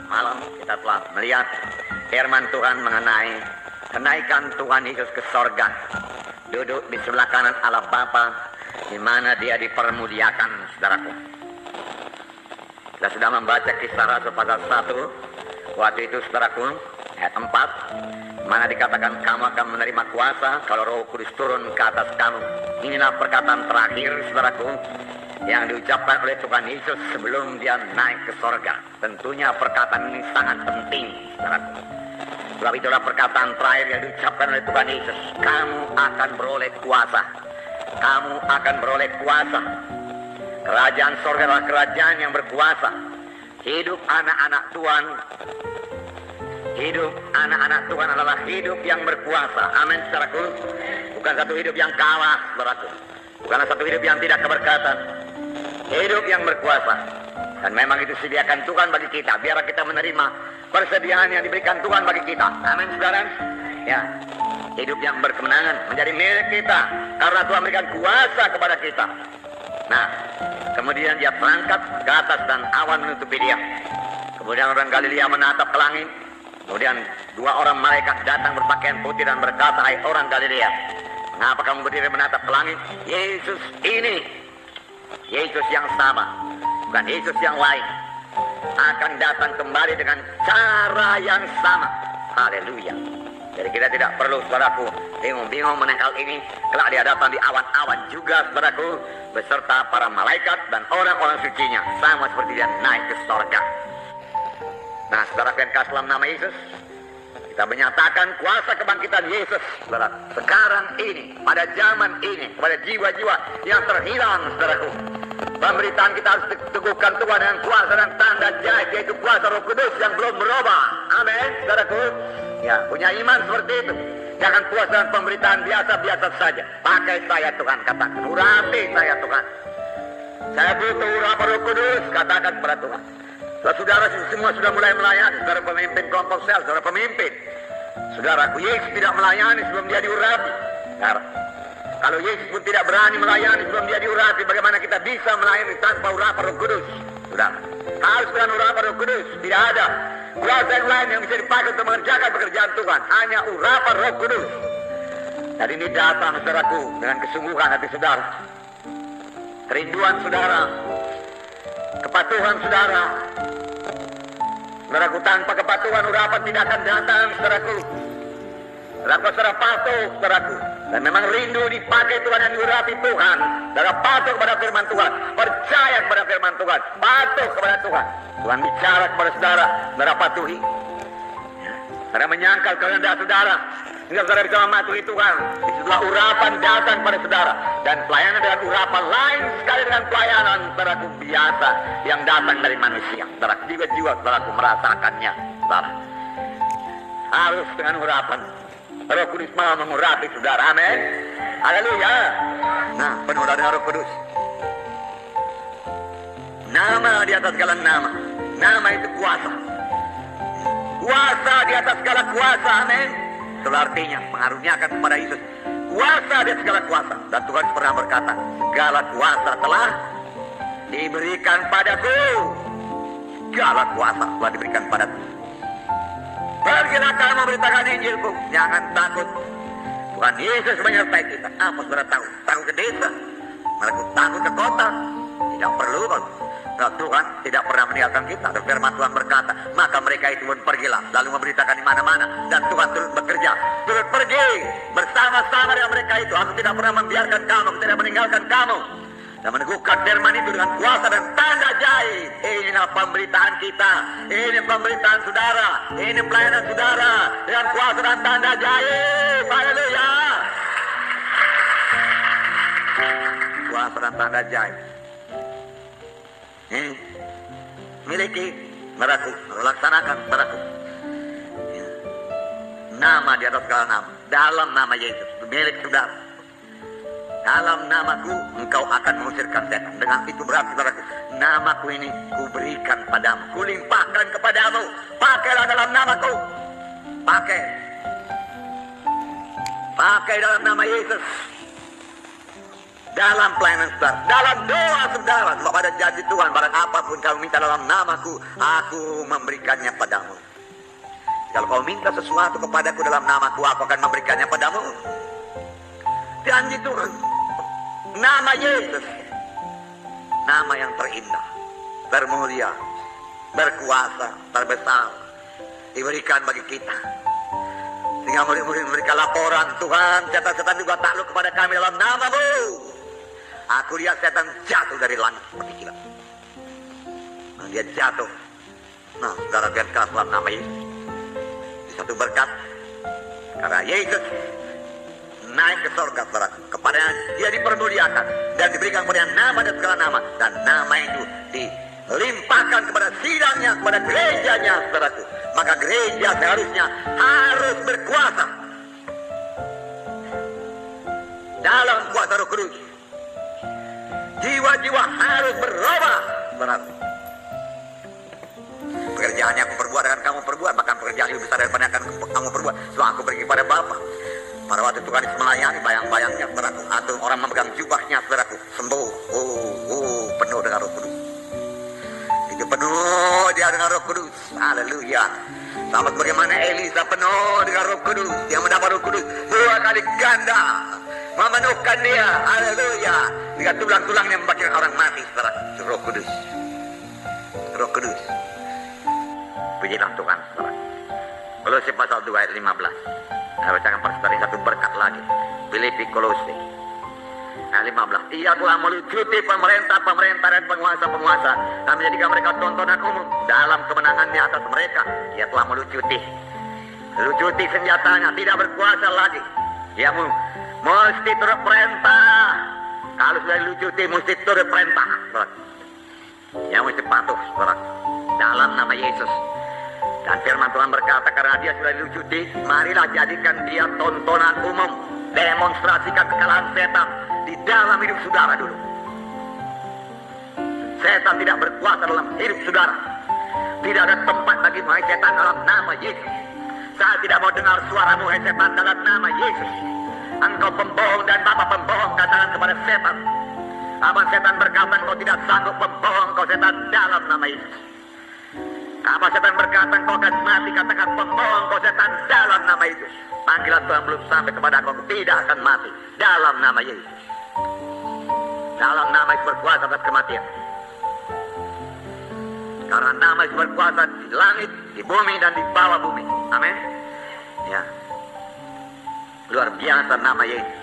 malam kita telah melihat firman Tuhan mengenai kenaikan Tuhan Yesus ke sorga, duduk di sebelah kanan Allah Bapa, di mana dia dipermuliakan, saudaraku. Kita sudah membaca Kisah Rasul pasal 1, waktu itu saudaraku, ayat 4, mana dikatakan kamu akan menerima kuasa kalau Roh Kudus turun ke atas kamu. Inilah perkataan terakhir, saudaraku, yang diucapkan oleh Tuhan Yesus sebelum dia naik ke sorga. Tentunya perkataan ini sangat penting, saudaraku. Sebab itulah perkataan terakhir yang diucapkan oleh Tuhan Yesus. Kamu akan beroleh kuasa. Kamu akan beroleh kuasa. Kerajaan sorga adalah kerajaan yang berkuasa. Hidup anak-anak Tuhan, hidup anak-anak Tuhan adalah hidup yang berkuasa. Amin, saudaraku. Bukan satu hidup yang kalah, saudaraku. Bukanlah satu hidup yang tidak keberkatan. Hidup yang berkuasa. Dan memang itu sediakan Tuhan bagi kita. Biar kita menerima persediaan yang diberikan Tuhan bagi kita. Amin, saudara. Ya, hidup yang berkemenangan menjadi milik kita karena Tuhan memberikan kuasa kepada kita. Nah, kemudian dia terangkat ke atas dan awan menutupi dia. Kemudian orang Galilea menatap ke langit. Kemudian dua orang malaikat datang berpakaian putih dan berkata, hai orang Galilea, mengapa kamu berdiri menatap ke langit? Yesus ini, Yesus yang sama, bukan Yesus yang lain, akan datang kembali dengan cara yang sama. Haleluya. Jadi kita tidak perlu, saudaraku, bingung-bingung menangkal ini. Kelak dia datang di awan-awan juga, saudaraku, beserta para malaikat dan orang-orang sucinya, sama seperti dia naik ke sorga. Nah, saudara yang kasih dalam nama Yesus, kita menyatakan kuasa kebangkitan Yesus, saudara. Sekarang ini, pada zaman ini, kepada jiwa-jiwa yang terhilang, saudaraku. Pemberitaan kita harus teguhkan Tuhan dengan kuasa dan tanda jahit, yaitu kuasa Roh Kudus yang belum berubah. Amin, saudaraku. Ya, punya iman seperti itu. Jangan puas dengan pemberitaan biasa-biasa saja. Pakai saya Tuhan, katakan. Urapi saya Tuhan. Saya butuh urapan Roh Kudus, katakan kepada Tuhan. Saudara semua sudah mulai melayani. Saudara pemimpin kelompok sel, saudara pemimpin. Saudaraku, Yesus tidak melayani sebelum dia diurapi. Kalau Yesus pun tidak berani melayani sebelum dia diurapi, bagaimana kita bisa melayani tanpa urapan Roh Kudus? Saudara, harus dengan urapan Roh Kudus. Tidak ada kuasa yang lain yang bisa dipakai untuk mengerjakan pekerjaan Tuhan. Hanya urapan Roh Kudus. Dan ini datang, saudaraku, dengan kesungguhan hati saudara. Kerinduan saudara, kepatuhan saudara. Saudaraku, tanpa kepatuhan urapan tidak akan datang, saudaraku. Saudaraku, saudara patuh, saudaraku. Dan memang rindu dipakai Tuhan dan diurapi Tuhan. Saudara patuh kepada firman Tuhan, percaya kepada firman Tuhan, patuh kepada Tuhan. Tuhan bicara kepada saudara, saudara patuhi. Saudara menyangkal kehendak saudara, sehingga saudara bisa mematuhi Tuhan. Disitulah urapan datang pada saudara. Dan pelayanan dengan urapan lain sekali dengan pelayanan, saudaraku, biasa yang datang dari manusia. Saudara, jiwa-jiwa saudaraku merasakannya, saudara. Harus dengan urapan. Roh Kudus mau mengurapi saudara. Amin. Haleluya. Nah, penuh dari Roh Kudus. Nama di atas segala nama. Nama itu kuasa. Kuasa di atas segala kuasa. Amin. Itu artinya mengaruniakan kepada Yesus kuasa di atas segala kuasa. Dan Tuhan pernah berkata, segala kuasa telah diberikan padaku. Segala kuasa telah diberikan padaku. Pergilah kamu memberitakan Injilku. Jangan takut. Tuhan Yesus menyertai kita. Apa saudara tahu? Takut ke desa, mereka takut ke kota. Tidak perlu, nah, Tuhan tidak pernah meninggalkan kita. Dan firman Tuhan berkata, maka mereka itu pun pergilah, lalu memberitakan di mana-mana. Dan Tuhan turut bekerja, turut pergi bersama-sama dengan mereka itu. Aku tidak pernah membiarkan kamu, aku tidak meninggalkan kamu. Dan meneguhkan firman itu dengan kuasa dan tanda jahit. Inilah pemberitaan kita, ini pemberitaan saudara, ini pelayanan saudara dengan kuasa dan tanda jahit. Haleluya. Kuasa dan tanda jahit. Ini miliki, saudaraku, laksanakan, saudaraku. Nama di atas segala nama, dalam nama Yesus, milik saudara. Dalam namaku engkau akan mengusirkan setan. Dengan itu berarti, saudaraku, namaku ini kuberikan padamu, kulimpahkan kepadamu. Pakailah dalam namaku. Pakai dalam nama Yesus. dalam pelayanan saudara, dalam doa saudara, sebab ada janji Tuhan, barang apapun kamu minta dalam namaku, aku memberikannya padamu. Kalau kau minta sesuatu kepadaku dalam namaku, aku akan memberikannya padamu. Janji Tuhan. Nama Yesus, nama yang terindah, termulia, berkuasa, terbesar, diberikan bagi kita. Sehingga murid-murid memberikan laporan, Tuhan, setan-setan juga takluk kepada kami dalam namamu. Aku lihat setan jatuh dari langit seperti kilat. Nah, dia jatuh. Nah, saudara biar keras dalam nama Yesus. Di satu berkat, karena Yesus naik ke surga, saudara, kepadanya dia dipermuliakan dan diberikan kepada nama dan segala nama, dan nama itu dilimpahkan kepada sidangnya, kepada gerejanya, saudaraku. Maka gereja seharusnya harus berkuasa dalam kuasa Roh Kudus. Jiwa-jiwa harus berubah, saudaraku. Pekerjaan yang aku perbuat akan kamu perbuat, bahkan pekerjaan lebih besar daripada yang akan kamu perbuat. Sebab aku pergi kepada Bapa. Pada waktu Tuhan melayani, bayang-bayangnya, saudaraku, atau orang memegang jubahnya, saudaraku, sembuh. Penuh dengan Roh Kudus. Itu penuh dia dengan Roh Kudus. Haleluya. Sama sebagaimana Elisa penuh dengan Roh Kudus, dia mendapat Roh Kudus 2 kali ganda, memenuhkan dia. Haleluya. Dengan tulang-tulangnya membangkitkan orang mati, saudaraku. Roh Kudus. Roh Kudus. Pujilah Tuhan, saudaraku. Kolose pasal 2 ayat 15. Saya bacakan pasal satu berkat lagi. Filipi Kolose ayat 15. Ia telah melucuti pemerintah-pemerintah dan penguasa-penguasa dan menjadikan mereka tontonan umum dalam kemenangannya atas mereka. Ia telah melucuti senjatanya, tidak berkuasa lagi. Dia mesti turut perintah. Kalau sudah dilucuti, mesti turut perintah. Dia mesti patuh, saudara, dalam nama Yesus. Dan firman Tuhan berkata, karena dia sudah dilucuti, marilah jadikan dia tontonan umum. Demonstrasikan kekalahan setan di dalam hidup saudara dulu. Setan tidak berkuasa dalam hidup saudara. Tidak ada tempat bagi hai setan dalam nama Yesus. Saya tidak mau dengar suaramu hai setan dalam nama Yesus. Engkau pembohong dan bapa pembohong, katakan kepada setan. Apa setan berkata engkau tidak sanggup, pembohong kau setan dalam nama Yesus. Apa setan berkata engkau akan mati, katakan pembohong kau setan dalam nama Yesus. Panggilan Tuhan belum sampai kepada kau, tidak akan mati dalam nama Yesus. Dalam nama Yesus berkuasa atas kematian. Karena nama Yesus berkuasa di langit, di bumi, dan di bawah bumi. Amin. Ya. Luar biasa nama Yesus.